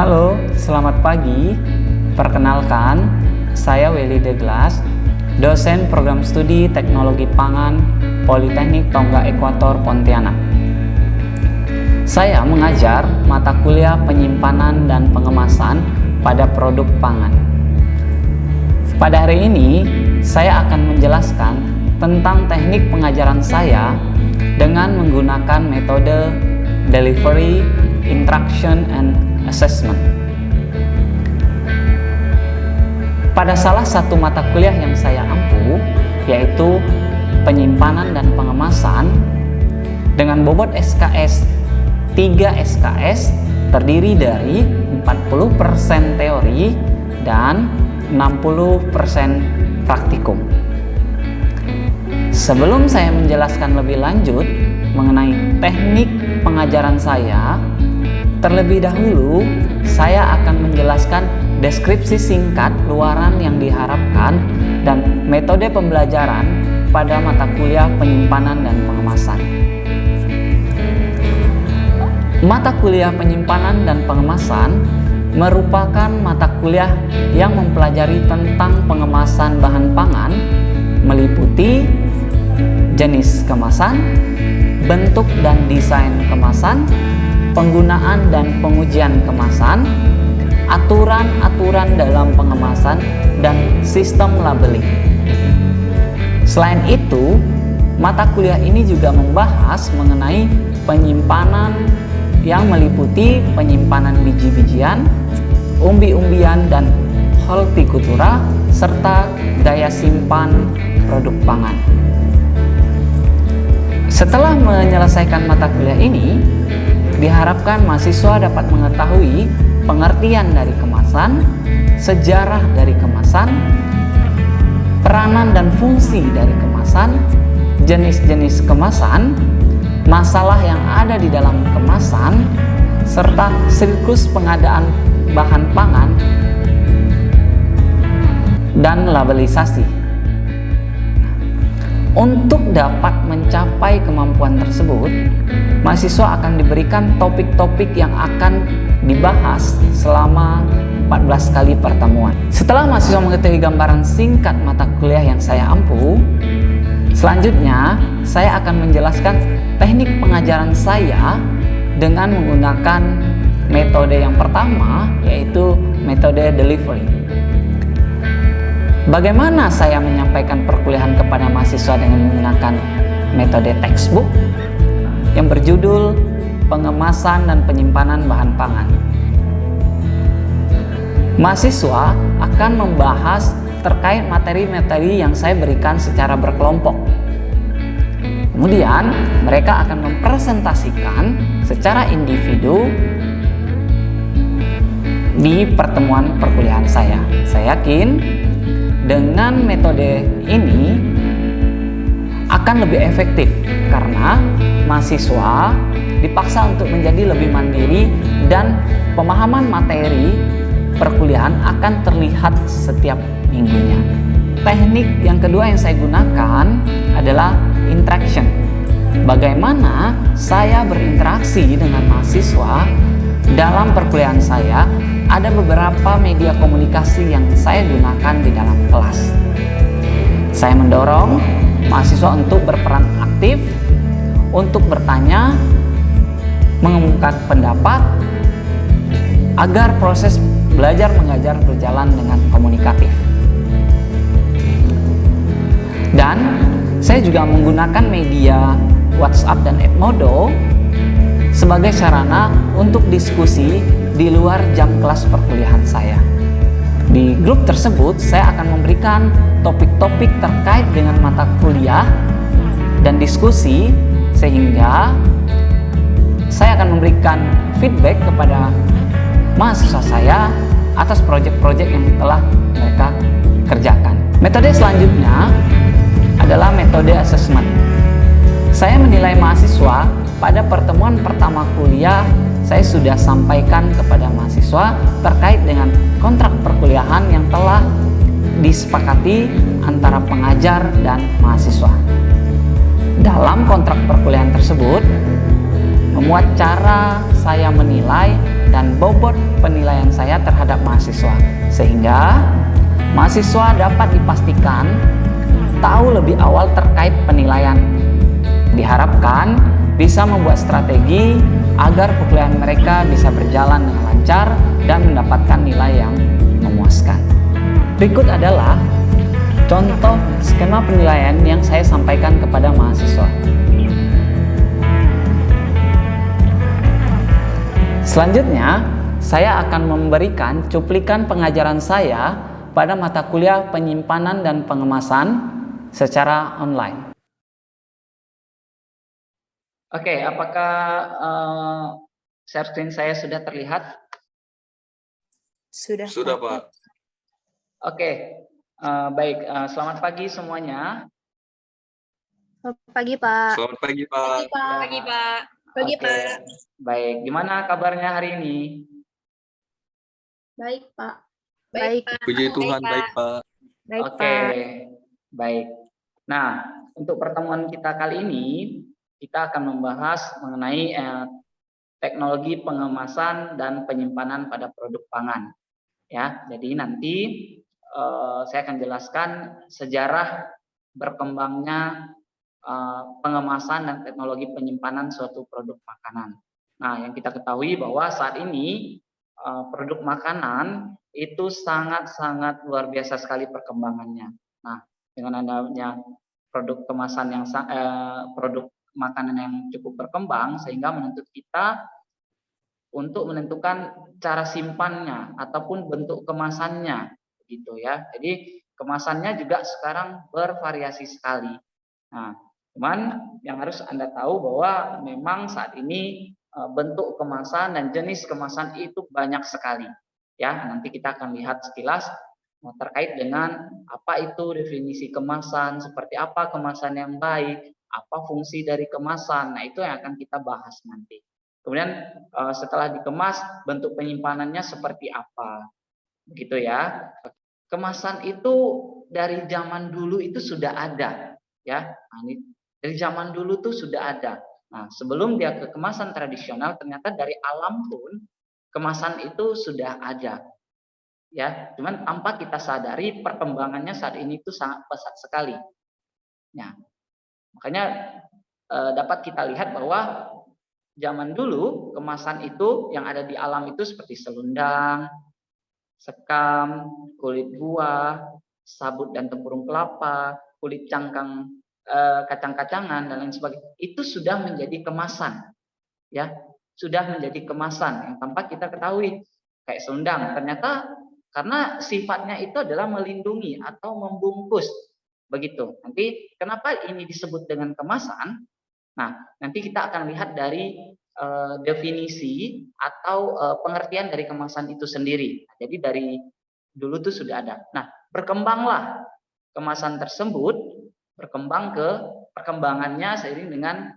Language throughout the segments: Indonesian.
Halo, selamat pagi. Perkenalkan, saya Welly Deglas, dosen program studi Teknologi Pangan Politeknik Tonggak Ekuator Pontianak. Saya mengajar mata kuliah penyimpanan dan pengemasan pada produk pangan. Pada hari ini, saya akan menjelaskan tentang teknik pengajaran saya dengan menggunakan metode delivery, interaction, and assessment. Pada salah satu mata kuliah yang saya ampu, yaitu penyimpanan dan pengemasan, dengan bobot SKS 3 SKS terdiri dari 40% teori dan 60% praktikum. Sebelum saya menjelaskan lebih lanjut mengenai teknik pengajaran saya, terlebih dahulu saya akan menjelaskan deskripsi singkat luaran yang diharapkan dan metode pembelajaran pada mata kuliah penyimpanan dan pengemasan. Mata kuliah penyimpanan dan pengemasan merupakan mata kuliah yang mempelajari tentang pengemasan bahan pangan, meliputi jenis kemasan, bentuk dan desain kemasan, penggunaan dan pengujian kemasan, aturan-aturan dalam pengemasan, dan sistem labeling. Selain itu, mata kuliah ini juga membahas mengenai penyimpanan yang meliputi penyimpanan biji-bijian, umbi-umbian, dan hortikultura, serta daya simpan produk pangan. Setelah menyelesaikan mata kuliah ini, diharapkan mahasiswa dapat mengetahui pengertian dari kemasan, sejarah dari kemasan, peranan dan fungsi dari kemasan, jenis-jenis kemasan, masalah yang ada di dalam kemasan, serta siklus pengadaan bahan pangan dan labelisasi. Untuk dapat mencapai kemampuan tersebut, mahasiswa akan diberikan topik-topik yang akan dibahas selama 14 kali pertemuan. Setelah mahasiswa mengetahui gambaran singkat mata kuliah yang saya ampu, selanjutnya saya akan menjelaskan teknik pengajaran saya dengan menggunakan metode yang pertama, yaitu metode delivery. Bagaimana saya menyampaikan perkuliahan kepada mahasiswa dengan menggunakan metode textbook yang berjudul Pengemasan dan Penyimpanan Bahan Pangan. Mahasiswa akan membahas terkait materi-materi yang saya berikan secara berkelompok. Kemudian mereka akan mempresentasikan secara individu di pertemuan perkuliahan saya. Saya yakin dengan metode ini akan lebih efektif karena mahasiswa dipaksa untuk menjadi lebih mandiri dan pemahaman materi perkuliahan akan terlihat setiap minggunya. Teknik yang kedua yang saya gunakan adalah interaction. Bagaimana saya berinteraksi dengan mahasiswa dalam perkuliahan saya. Ada beberapa media komunikasi yang saya gunakan di dalam kelas. Saya mendorong mahasiswa untuk berperan aktif, untuk bertanya, mengumumkan pendapat, agar proses belajar mengajar berjalan dengan komunikatif. Dan saya juga menggunakan media WhatsApp dan Edmodo sebagai sarana untuk diskusi di luar jam kelas perkuliahan saya. Di grup tersebut, saya akan memberikan topik-topik terkait dengan mata kuliah dan diskusi, sehingga saya akan memberikan feedback kepada mahasiswa saya atas proyek-proyek yang telah mereka kerjakan. Metode selanjutnya adalah metode assessment. Saya menilai mahasiswa pada pertemuan pertama kuliah. Saya sudah sampaikan kepada mahasiswa terkait dengan kontrak perkuliahan yang telah disepakati antara pengajar dan mahasiswa. Dalam kontrak perkuliahan tersebut, memuat cara saya menilai dan bobot penilaian saya terhadap mahasiswa, sehingga mahasiswa dapat dipastikan tahu lebih awal terkait penilaian. Diharapkan bisa membuat strategi agar perkuliahan mereka bisa berjalan dengan lancar dan mendapatkan nilai yang memuaskan. Berikut adalah contoh skema penilaian yang saya sampaikan kepada mahasiswa. Selanjutnya, saya akan memberikan cuplikan pengajaran saya pada mata kuliah penyimpanan dan pengemasan secara online. Oke, apakah share screen saya sudah terlihat? Sudah, Pak. Oke, baik. Selamat pagi semuanya. Selamat pagi, Pak. Selamat pagi, Pak. Pagi, Pak. Pagi, Oke, Pak. baik. Gimana kabarnya hari ini? Baik, Pak. Baik. Puji Tuhan, baik, Pak. Baik, Oke, Pak. baik. Nah, untuk pertemuan kita kali ini, kita akan membahas mengenai teknologi pengemasan dan penyimpanan pada produk pangan. Ya, jadi nanti saya akan jelaskan sejarah berkembangnya pengemasan dan teknologi penyimpanan suatu produk makanan. Nah, yang kita ketahui bahwa saat ini produk makanan itu sangat-sangat luar biasa sekali perkembangannya. Nah, dengan adanya produk kemasan yang produk makanan yang cukup berkembang, sehingga menuntut kita untuk menentukan cara simpannya ataupun bentuk kemasannya, gitu ya. Jadi kemasannya juga sekarang bervariasi sekali. Nah, cuman yang harus Anda tahu bahwa memang saat ini bentuk kemasan dan jenis kemasan itu banyak sekali. Ya, nanti kita akan lihat sekilas terkait dengan apa itu definisi kemasan, seperti apa kemasan yang baik, apa fungsi dari kemasan. Nah, itu yang akan kita bahas nanti. Kemudian setelah dikemas, bentuk penyimpanannya seperti apa, begitu ya. Kemasan itu dari zaman dulu itu sudah ada, ya. Nah, ini dari zaman dulu tuh sudah ada. Nah, sebelum dia ke kemasan tradisional, ternyata dari alam pun kemasan itu sudah ada, ya. Cuman tanpa kita sadari perkembangannya saat ini itu sangat pesat sekali. Nah, makanya dapat kita lihat bahwa zaman dulu kemasan itu yang ada di alam itu seperti selendang, sekam, kulit buah, sabut dan tempurung kelapa, kulit cangkang, kacang-kacangan dan lain sebagainya. Itu sudah menjadi kemasan, ya, sudah menjadi kemasan yang tanpa kita ketahui. Kayak selendang, ternyata karena sifatnya itu adalah melindungi atau membungkus, begitu. Nanti kenapa ini disebut dengan kemasan? Nah, nanti kita akan lihat dari definisi atau pengertian dari kemasan itu sendiri. Jadi dari dulu tuh sudah ada. Nah, berkembanglah kemasan tersebut, berkembang ke perkembangannya seiring dengan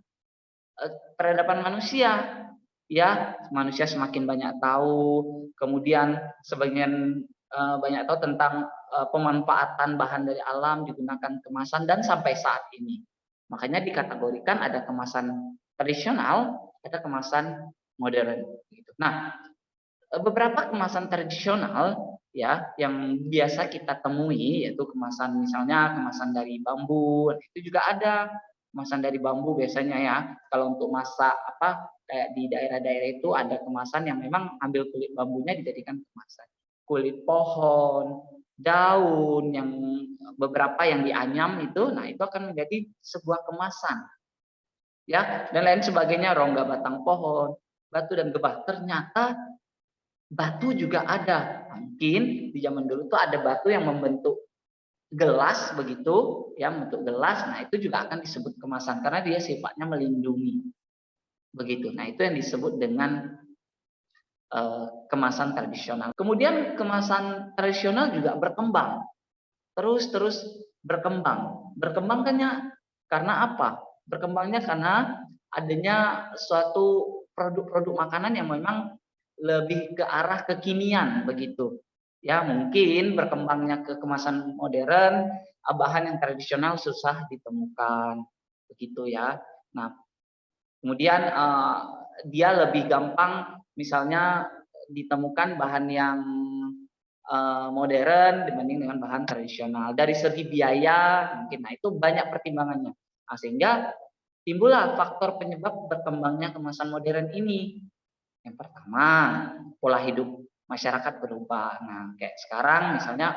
peradaban manusia. Ya, manusia semakin banyak tahu, kemudian sebagian banyak tahu tentang pemanfaatan bahan dari alam digunakan kemasan dan sampai saat ini. Makanya dikategorikan ada kemasan tradisional, ada kemasan modern. Nah, beberapa kemasan tradisional ya yang biasa kita temui yaitu kemasan misalnya kemasan dari bambu, itu juga ada kemasan dari bambu biasanya ya. Kalau untuk masak apa kayak di daerah-daerah itu ada kemasan yang memang ambil kulit bambunya dijadikan kemasan. Kulit pohon, daun yang beberapa yang dianyam itu, nah itu akan menjadi sebuah kemasan. Ya, dan lain sebagainya, rongga batang pohon, batu dan gebah. Ternyata batu juga ada. Mungkin di zaman dulu tuh ada batu yang membentuk gelas begitu, ya, membentuk gelas. Nah, itu juga akan disebut kemasan karena dia sifatnya melindungi. Begitu. Nah, itu yang disebut dengan kemasan tradisional. Kemudian kemasan tradisional juga berkembang. Terus berkembang. Berkembangnya karena apa? Berkembangnya karena adanya suatu produk-produk makanan yang memang lebih ke arah kekinian begitu. Ya, mungkin berkembangnya ke kemasan modern, bahan yang tradisional susah ditemukan begitu ya. Nah, kemudian dia lebih gampang misalnya ditemukan bahan yang modern dibanding dengan bahan tradisional. Dari segi biaya mungkin, nah itu banyak pertimbangannya. Nah, sehingga timbullah faktor penyebab berkembangnya kemasan modern ini. Yang pertama, pola hidup masyarakat berubah. Nah, kayak sekarang misalnya,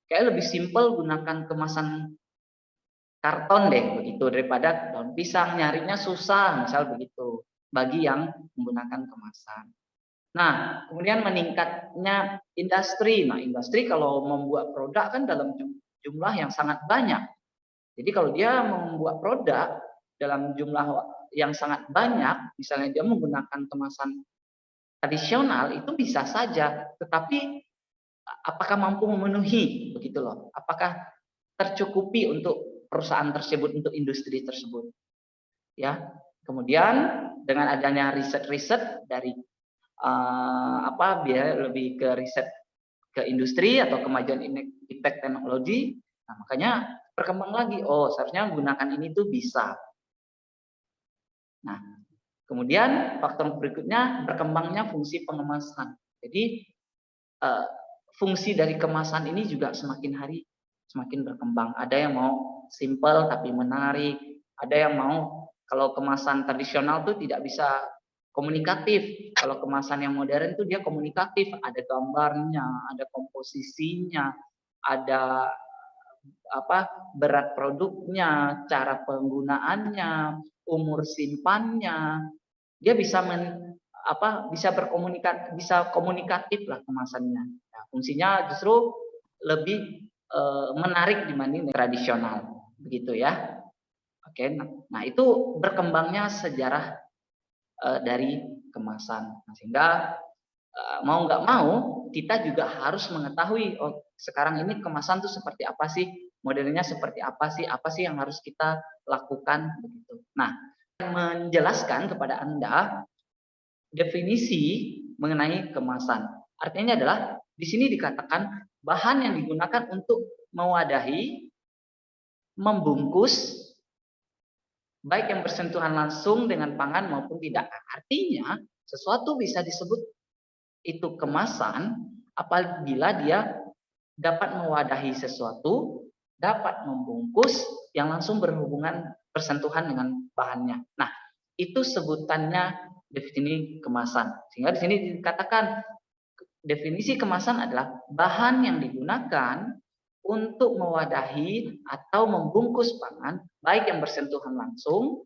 kayak lebih simpel gunakan kemasan karton deh begitu daripada daun pisang, nyarinya susah misal begitu bagi yang menggunakan kemasan. Nah, kemudian meningkatnya industri. Nah, industri kalau membuat produk kan dalam jumlah yang sangat banyak. Jadi kalau dia membuat produk dalam jumlah yang sangat banyak, misalnya dia menggunakan kemasan tradisional, itu bisa saja. Tetapi apakah mampu memenuhi begitu loh? Apakah tercukupi untuk perusahaan tersebut, untuk industri tersebut? Ya. Kemudian dengan adanya riset-riset dari biar lebih ke riset ke industri atau kemajuan impact teknologi, nah makanya berkembang lagi, seharusnya menggunakan ini tuh bisa. Nah, kemudian faktor berikutnya berkembangnya fungsi pengemasan. Jadi fungsi dari kemasan ini juga semakin hari semakin berkembang. Ada yang mau simple tapi menarik, ada yang mau kalau kemasan tradisional tuh tidak bisa komunikatif. Kalau kemasan yang modern itu dia komunikatif, ada gambarnya, ada komposisinya, ada berat produknya, cara penggunaannya, umur simpannya. Dia bisa bisa komunikatif lah kemasannya. Nah, fungsinya justru lebih menarik dibanding tradisional, begitu ya. Oke, nah itu berkembangnya sejarah dari kemasan. Nah, sehingga mau nggak mau kita juga harus mengetahui sekarang ini kemasan tuh seperti apa sih, modelnya seperti apa sih yang harus kita lakukan begitu. Nah, menjelaskan kepada Anda definisi mengenai kemasan. Artinya adalah di sini dikatakan bahan yang digunakan untuk mewadahi, membungkus, baik yang bersentuhan langsung dengan pangan maupun tidak. Artinya, sesuatu bisa disebut itu kemasan apabila dia dapat mewadahi sesuatu, dapat membungkus yang langsung bersentuhan dengan bahannya. Nah, itu sebutannya definisi kemasan. Sehingga di sini dikatakan definisi kemasan adalah bahan yang digunakan untuk mewadahi atau membungkus pangan, baik yang bersentuhan langsung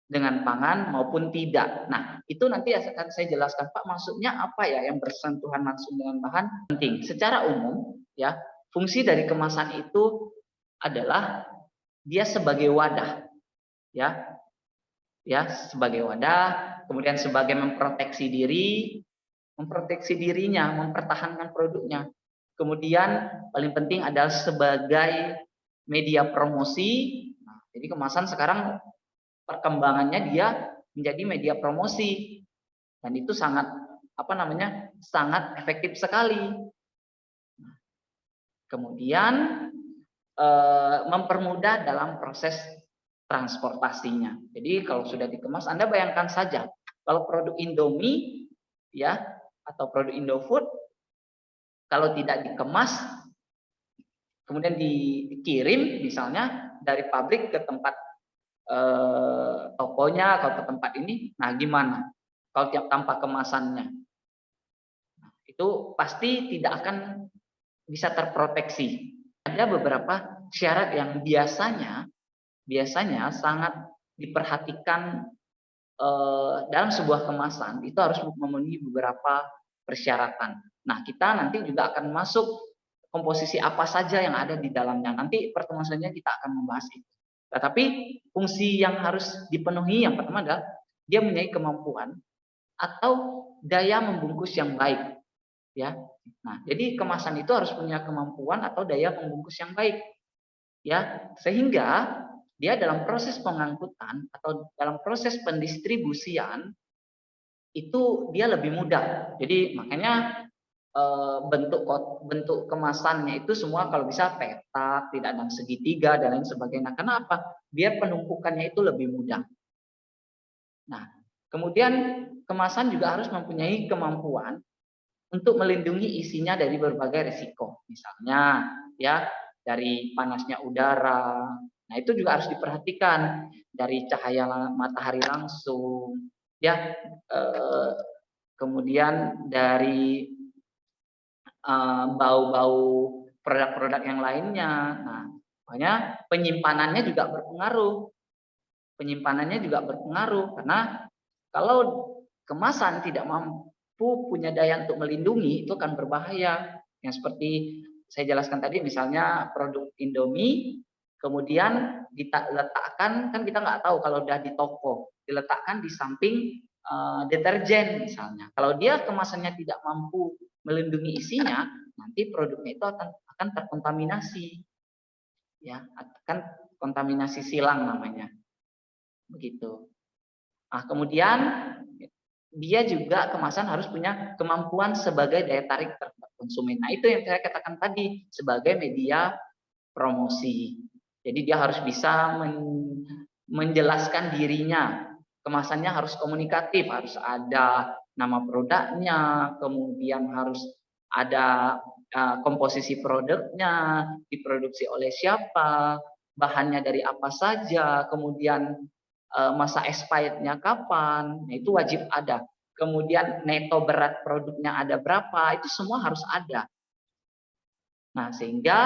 dengan pangan maupun tidak. Nah, itu nanti akan saya jelaskan, Pak, maksudnya apa ya yang bersentuhan langsung dengan bahan? Penting. Secara umum, ya, fungsi dari kemasan itu adalah dia sebagai wadah, ya, sebagai wadah, kemudian sebagai memproteksi dirinya, mempertahankan produknya. Kemudian paling penting adalah sebagai media promosi. Nah, jadi kemasan sekarang perkembangannya dia menjadi media promosi dan itu sangat sangat efektif sekali. Kemudian mempermudah dalam proses transportasinya. Jadi kalau sudah dikemas, Anda bayangkan saja kalau produk Indomie ya atau produk Indofood kalau tidak dikemas kemudian dikirim misalnya dari pabrik ke tempat tokonya atau ke tempat ini, nah gimana kalau tanpa kemasannya? Nah, itu pasti tidak akan bisa terproteksi. Ada beberapa syarat yang biasanya sangat diperhatikan dalam sebuah kemasan, itu harus memenuhi beberapa persyaratan. Nah, kita nanti juga akan masuk komposisi apa saja yang ada di dalamnya. Nanti pertemuan selanjutnya kita akan membahas itu. Tetapi fungsi yang harus dipenuhi yang pertama adalah dia mempunyai kemampuan atau daya membungkus yang baik, ya. Nah, jadi kemasan itu harus punya kemampuan atau daya membungkus yang baik, ya, sehingga dia dalam proses pengangkutan atau dalam proses pendistribusian itu dia lebih mudah. Jadi makanya bentuk kemasannya itu semua kalau bisa petak, tidak dalam segitiga dan lain sebagainya. Kenapa? Biar penumpukannya itu lebih mudah. Nah, kemudian kemasan juga harus mempunyai kemampuan untuk melindungi isinya dari berbagai risiko. Misalnya ya dari panasnya udara. Nah, itu juga harus diperhatikan dari cahaya matahari langsung ya, kemudian dari bau-bau produk-produk yang lainnya. Nah, makanya penyimpanannya juga berpengaruh. Penyimpanannya juga berpengaruh karena kalau kemasan tidak mampu punya daya untuk melindungi, itu akan berbahaya. Yang seperti saya jelaskan tadi, misalnya produk Indomie, kemudian diletakkan, kan kita nggak tahu kalau udah di toko, diletakkan di samping deterjen misalnya. Kalau dia kemasannya tidak mampu melindungi isinya, nanti produknya itu akan terkontaminasi, ya, akan kontaminasi silang namanya, begitu. Nah, kemudian dia juga kemasan harus punya kemampuan sebagai daya tarik terhadap konsumen. Nah, itu yang saya katakan tadi sebagai media promosi. Jadi dia harus bisa menjelaskan dirinya. Kemasannya harus komunikatif, harus ada nama produknya, kemudian harus ada komposisi produknya, diproduksi oleh siapa, bahannya dari apa saja, kemudian masa expirednya kapan, nah itu wajib ada. Kemudian neto berat produknya ada berapa, itu semua harus ada. Nah, sehingga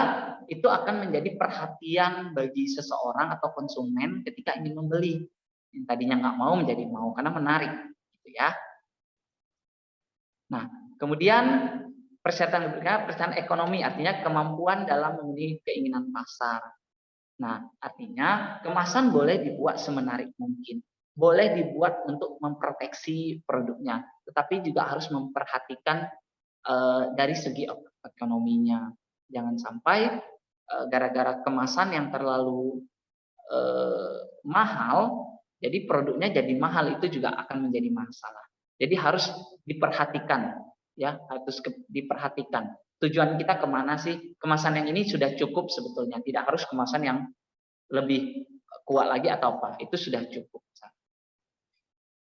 itu akan menjadi perhatian bagi seseorang atau konsumen ketika ingin membeli. Yang tadinya nggak mau menjadi mau karena menarik, gitu ya. Nah, kemudian persyaratan berikutnya persyaratan ekonomi, artinya kemampuan dalam memenuhi keinginan pasar. Nah, artinya kemasan boleh dibuat semenarik mungkin. Boleh dibuat untuk memproteksi produknya, tetapi juga harus memperhatikan dari segi ekonominya. Jangan sampai gara-gara kemasan yang terlalu mahal, jadi produknya jadi mahal, itu juga akan menjadi masalah. Jadi harus diperhatikan, ya, harus diperhatikan. Tujuan kita kemana sih? Kemasan yang ini sudah cukup sebetulnya, tidak harus kemasan yang lebih kuat lagi atau apa, itu sudah cukup.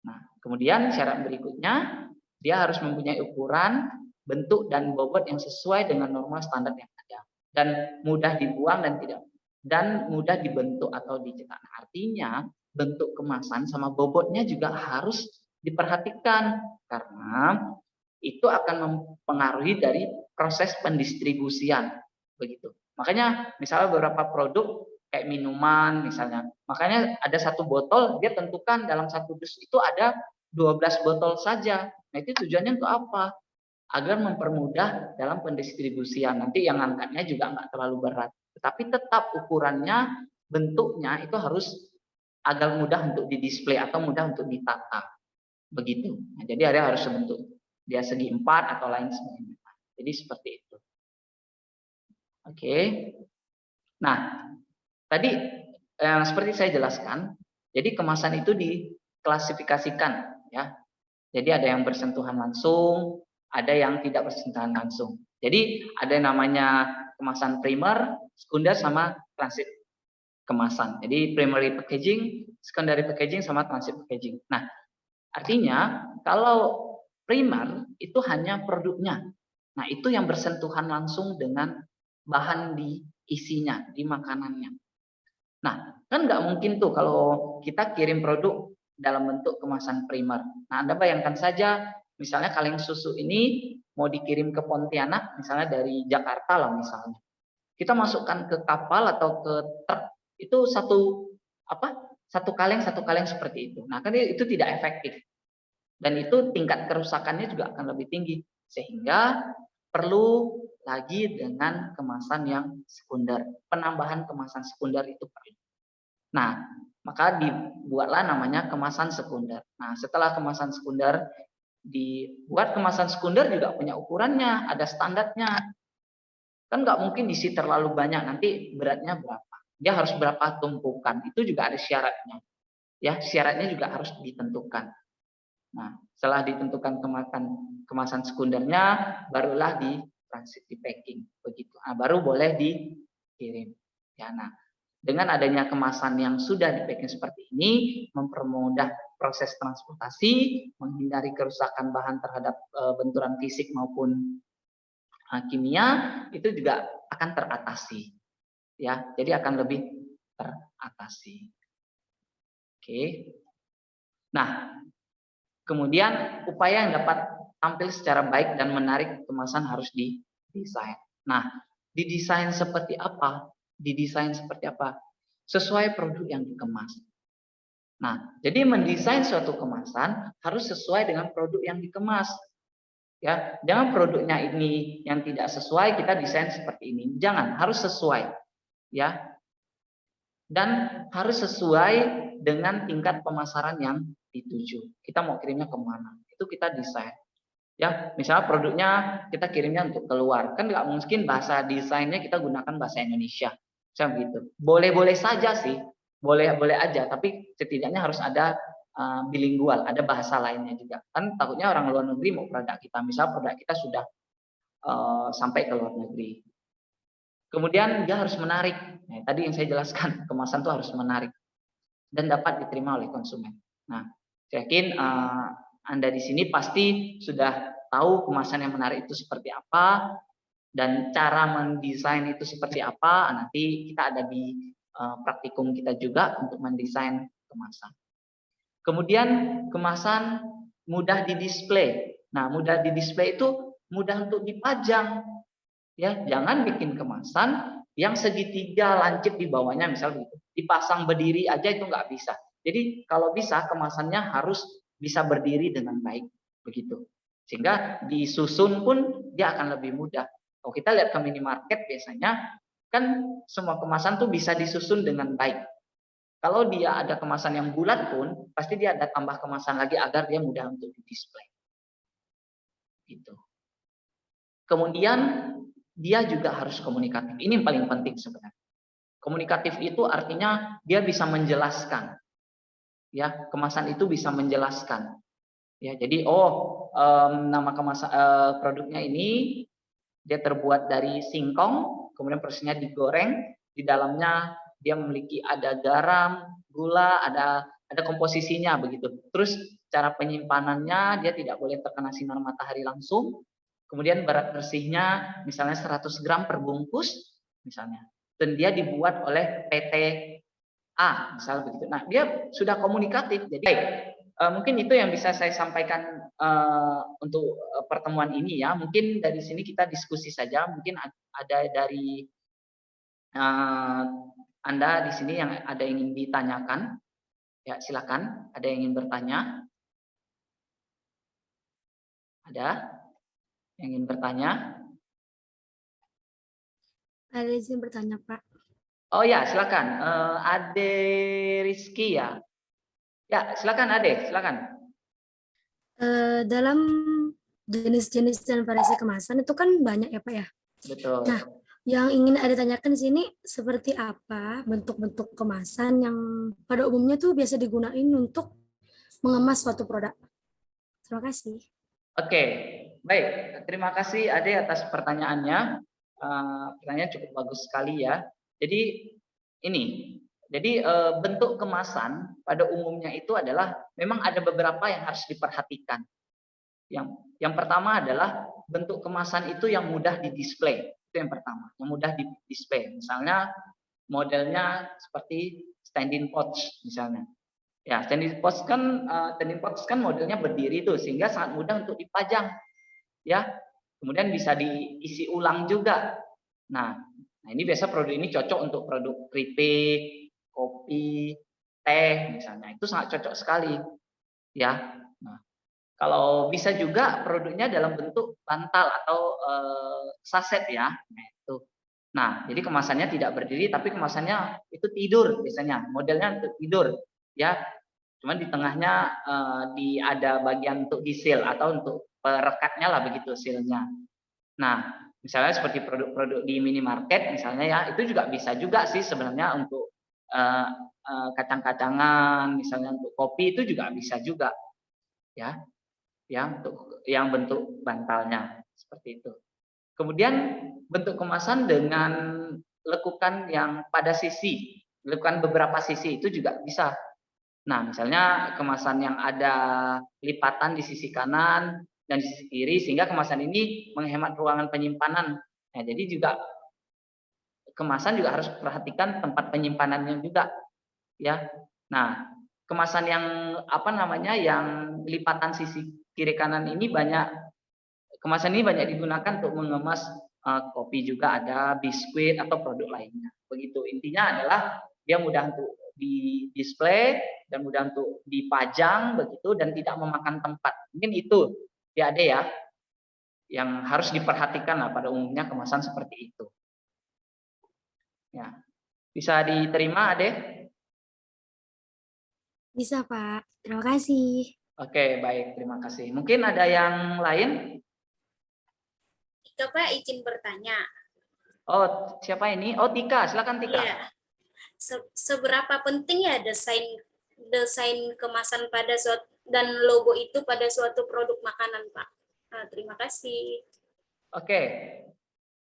Nah, kemudian syarat berikutnya, dia harus mempunyai ukuran, bentuk dan bobot yang sesuai dengan norma standar yang ada, dan mudah dibuang dan mudah dibentuk atau dicetak. Nah, artinya bentuk kemasan sama bobotnya juga harus diperhatikan karena itu akan mempengaruhi dari proses pendistribusian, begitu. Makanya misalnya beberapa produk kayak minuman misalnya, makanya ada satu botol dia tentukan dalam satu dus itu ada 12 botol saja. Nah, itu tujuannya untuk apa? Agar mempermudah dalam pendistribusian. Nanti yang angkatnya juga nggak terlalu berat, tetapi tetap ukurannya, bentuknya itu harus agar mudah untuk didisplay atau mudah untuk ditata, begitu. Nah, jadi ada harus bentuk dia segi 4 atau lain sebagainya. Jadi seperti itu. Oke. Nah, tadi yang seperti saya jelaskan, jadi kemasan itu diklasifikasikan, ya. Jadi ada yang bersentuhan langsung, ada yang tidak bersentuhan langsung. Jadi ada yang namanya kemasan primer, sekunder, sama transit kemasan. Jadi primary packaging, secondary packaging, sama transit packaging. Nah, artinya kalau primer itu hanya produknya. Nah, itu yang bersentuhan langsung dengan bahan di isinya, di makanannya. Nah, kan nggak mungkin tuh kalau kita kirim produk dalam bentuk kemasan primer. Nah, Anda bayangkan saja, misalnya kaleng susu ini mau dikirim ke Pontianak, misalnya dari Jakarta lah misalnya. Kita masukkan ke kapal atau ke truk, itu satu kaleng seperti itu. Nah, kan itu tidak efektif. Dan itu tingkat kerusakannya juga akan lebih tinggi. Sehingga perlu lagi dengan kemasan yang sekunder. Penambahan kemasan sekunder itu perlu. Nah, maka dibuatlah namanya kemasan sekunder. Nah, setelah kemasan sekunder dibuat, kemasan sekunder juga punya ukurannya, ada standarnya. Kan nggak mungkin diisi terlalu banyak, nanti beratnya berapa. Dia harus berapa tumpukan, itu juga ada syaratnya. Ya, syaratnya juga harus ditentukan. Nah, setelah ditentukan kemasan sekundernya, barulah di transit, di packing, begitu. Nah, baru boleh dikirim. Ya, nah, dengan adanya kemasan yang sudah di packing seperti ini, mempermudah proses transportasi, menghindari kerusakan bahan terhadap benturan fisik maupun kimia, itu juga akan teratasi. Ya, jadi akan lebih teratasi. Oke. Nah, kemudian upaya yang dapat tampil secara baik dan menarik kemasan harus didesain. Nah, didesain seperti apa? Didesain seperti apa? Sesuai produk yang dikemas. Nah, jadi mendesain suatu kemasan harus sesuai dengan produk yang dikemas. Ya, jangan produknya ini yang tidak sesuai kita desain seperti ini. Jangan, harus sesuai. Ya. Dan harus sesuai dengan tingkat pemasaran yang dituju. Kita mau kirimnya kemana? Itu kita desain. Ya, misalnya produknya kita kirimnya untuk keluar, kan nggak mungkin bahasa desainnya kita gunakan bahasa Indonesia, misalnya begitu. Boleh-boleh saja sih, boleh-boleh aja, tapi setidaknya harus ada bilingual, ada bahasa lainnya juga. Kan takutnya orang luar negeri mau produk kita, misalnya produk kita sudah sampai ke luar negeri. Kemudian dia harus menarik. Nah, tadi yang saya jelaskan, kemasan itu harus menarik dan dapat diterima oleh konsumen. Nah, saya yakin Anda di sini pasti sudah tahu kemasan yang menarik itu seperti apa dan cara mendesain itu seperti apa. Nanti kita ada di praktikum kita juga untuk mendesain kemasan. Kemudian kemasan mudah didisplay. Nah, mudah didisplay itu mudah untuk dipajang. Ya, jangan bikin kemasan yang segitiga lancip di bawahnya, misalnya gitu. Dipasang berdiri aja itu nggak bisa. Jadi kalau bisa kemasannya harus bisa berdiri dengan baik, begitu. Sehingga disusun pun dia akan lebih mudah. Kalau kita lihat ke minimarket biasanya kan semua kemasan tuh bisa disusun dengan baik. Kalau dia ada kemasan yang bulat pun pasti dia ada tambah kemasan lagi agar dia mudah untuk di-display. Gitu. Kemudian dia juga harus komunikatif. Ini yang paling penting sebenarnya. Komunikatif itu artinya dia bisa menjelaskan. Ya, kemasan itu bisa menjelaskan. Ya, jadi nama kemasan produknya ini dia terbuat dari singkong, kemudian prosesnya digoreng, di dalamnya dia memiliki ada garam, gula, ada komposisinya begitu. Terus cara penyimpanannya dia tidak boleh terkena sinar matahari langsung. Kemudian berat bersihnya misalnya 100 gram per bungkus misalnya. Dan dia dibuat oleh PT A, misalnya begitu. Nah, dia sudah komunikatif. Jadi mungkin itu yang bisa saya sampaikan untuk pertemuan ini ya. Mungkin dari sini kita diskusi saja. Mungkin ada dari Anda di sini yang ada yang ingin ditanyakan. Ya, silakan. Ada yang ingin bertanya? Ada yang ingin bertanya? Ada izin bertanya, Pak. Oh ya, silakan. Ade Rizky ya. Ya, silakan Ade, silakan. Dalam jenis-jenis dan variasi kemasan itu kan banyak ya, Pak ya. Betul. Nah, yang ingin Ade tanyakan di sini seperti apa bentuk-bentuk kemasan yang pada umumnya tuh biasa digunakan untuk mengemas suatu produk. Terima kasih. Oke, baik. Terima kasih Ade atas pertanyaannya. Pertanyaan cukup bagus sekali ya. Jadi ini, jadi bentuk kemasan pada umumnya itu adalah memang ada beberapa yang harus diperhatikan. Yang pertama adalah bentuk kemasan itu yang mudah didisplay. Itu yang pertama, yang mudah didisplay. Misalnya modelnya seperti standing pouch misalnya. Ya, standing pouch kan modelnya berdiri tuh sehingga sangat mudah untuk dipajang. Ya. Kemudian bisa diisi ulang juga. Nah, ini biasa produk ini cocok untuk produk keripik, kopi, teh misalnya. Itu sangat cocok sekali. Ya. Nah, kalau bisa juga produknya dalam bentuk bantal atau saset ya. Nah, itu. Nah, jadi kemasannya tidak berdiri tapi kemasannya itu tidur biasanya. Modelnya untuk tidur, ya. Cuman di tengahnya ada bagian untuk disil atau untuk perekatnya lah begitu silnya. Nah, misalnya seperti produk-produk di minimarket misalnya ya, itu juga bisa juga sih sebenarnya untuk kacang-kacangan, misalnya untuk kopi itu juga bisa juga. Ya. Untuk yang bentuk bantalnya seperti itu. Kemudian bentuk kemasan dengan lekukan yang pada sisi, lekukan beberapa sisi itu juga bisa. Nah, misalnya kemasan yang ada lipatan di sisi kanan dan di sisi kiri, sehingga kemasan ini menghemat ruangan penyimpanan. Nah, jadi juga kemasan juga harus perhatikan tempat penyimpanannya juga, ya. Nah, kemasan yang yang lipatan sisi kiri kanan ini kemasan ini banyak digunakan untuk mengemas kopi juga ada, biskuit atau produk lainnya. Begitu. Intinya adalah dia mudah untuk di display dan mudah untuk dipajang begitu dan tidak memakan tempat. Mungkin itu ya Ade ya yang harus diperhatikan lah pada umumnya kemasan seperti itu. Ya. Bisa diterima Ade? Bisa, Pak. Terima kasih. Oke, baik, terima kasih. Mungkin ada yang lain? Tika, Pak, izin bertanya. Oh, siapa ini? Oh, Tika, silakan Tika. Iya. Seberapa penting ya desain kemasan pada suatu dan logo itu pada suatu produk makanan, Pak? Nah, terima kasih. Oke,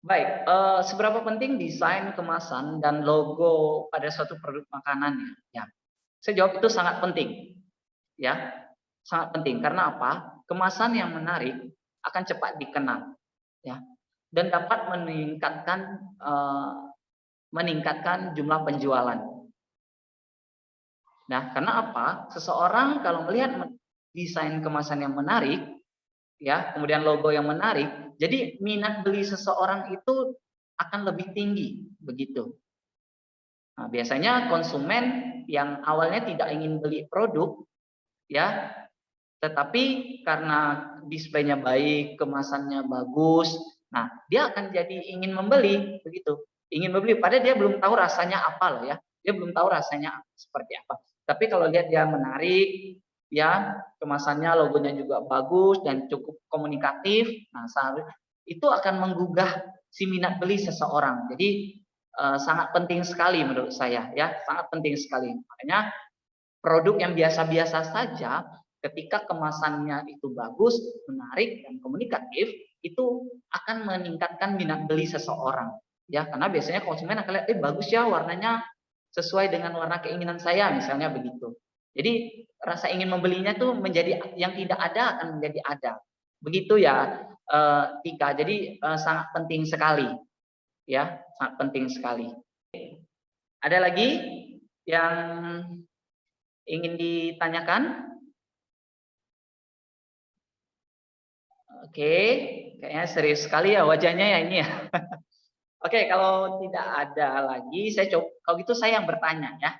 baik. Seberapa penting desain kemasan dan logo pada suatu produk makanan? Ya, saya jawab itu sangat penting. Ya, sangat penting. Karena apa? Kemasan yang menarik akan cepat dikenal, ya, dan dapat meningkatkan jumlah penjualan. Nah, karena apa? Seseorang kalau melihat desain kemasan yang menarik, ya, kemudian logo yang menarik, jadi minat beli seseorang itu akan lebih tinggi, begitu. Nah, biasanya konsumen yang awalnya tidak ingin beli produk, ya, tetapi karena displaynya baik, kemasannya bagus, nah dia akan jadi ingin membeli, begitu. Ingin membeli, padahal dia belum tahu rasanya apa loh ya, dia belum tahu rasanya seperti apa. Tapi kalau lihat dia menarik, ya, kemasannya, logonya juga bagus dan cukup komunikatif, nah itu akan menggugah si minat beli seseorang. Jadi sangat penting sekali menurut saya, ya, sangat penting sekali. Makanya produk yang biasa-biasa saja, ketika kemasannya itu bagus, menarik dan komunikatif, itu akan meningkatkan minat beli seseorang. Ya, karena biasanya konsumen akan lihat, bagus ya warnanya, sesuai dengan warna keinginan saya, misalnya begitu. Jadi rasa ingin membelinya tuh menjadi yang tidak ada akan menjadi ada. Begitu ya, Tika. Jadi sangat penting sekali, ya, sangat penting sekali. Ada lagi yang ingin ditanyakan? Oke, kayaknya serius sekali ya wajahnya ya ini ya. Oke, kalau tidak ada lagi, kalau gitu saya yang bertanya ya.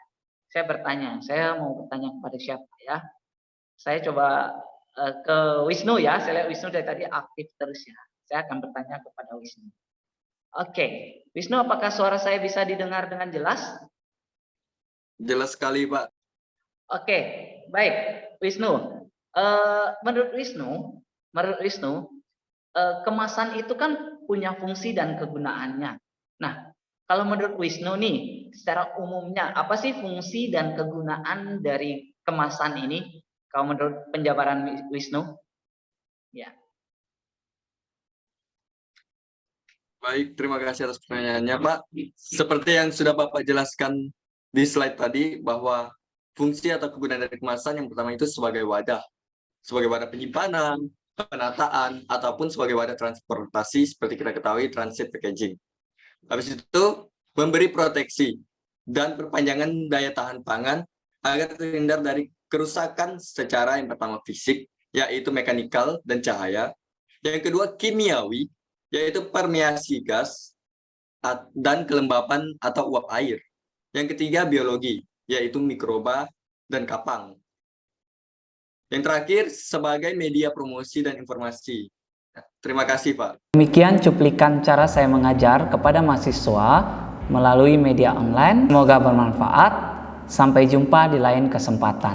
Saya bertanya, saya mau bertanya kepada siapa ya? Saya coba ke Wisnu ya. Saya lihat Wisnu dari tadi aktif terus ya. Saya akan bertanya kepada Wisnu. Oke, Wisnu, apakah suara saya bisa didengar dengan jelas? Jelas sekali, Pak. Oke, baik, Wisnu. Menurut Wisnu, kemasan itu kan punya fungsi dan kegunaannya. Nah, kalau menurut Wisnu nih, secara umumnya apa sih fungsi dan kegunaan dari kemasan ini? Kalau menurut penjabaran Wisnu? Ya. Baik, terima kasih atas pertanyaannya, Pak. Seperti yang sudah Bapak jelaskan di slide tadi, bahwa fungsi atau kegunaan dari kemasan yang pertama itu sebagai wadah penyimpanan, penataan, ataupun sebagai wadah transportasi seperti kita ketahui transit packaging. Habis itu memberi proteksi dan perpanjangan daya tahan pangan agar terhindar dari kerusakan secara yang pertama fisik, yaitu mekanikal dan cahaya. Yang kedua kimiawi, yaitu permeasi gas dan kelembapan atau uap air. Yang ketiga biologi, yaitu mikroba dan kapang. Yang terakhir, sebagai media promosi dan informasi. Terima kasih, Pak. Demikian cuplikan cara saya mengajar kepada mahasiswa melalui media online. Semoga bermanfaat. Sampai jumpa di lain kesempatan.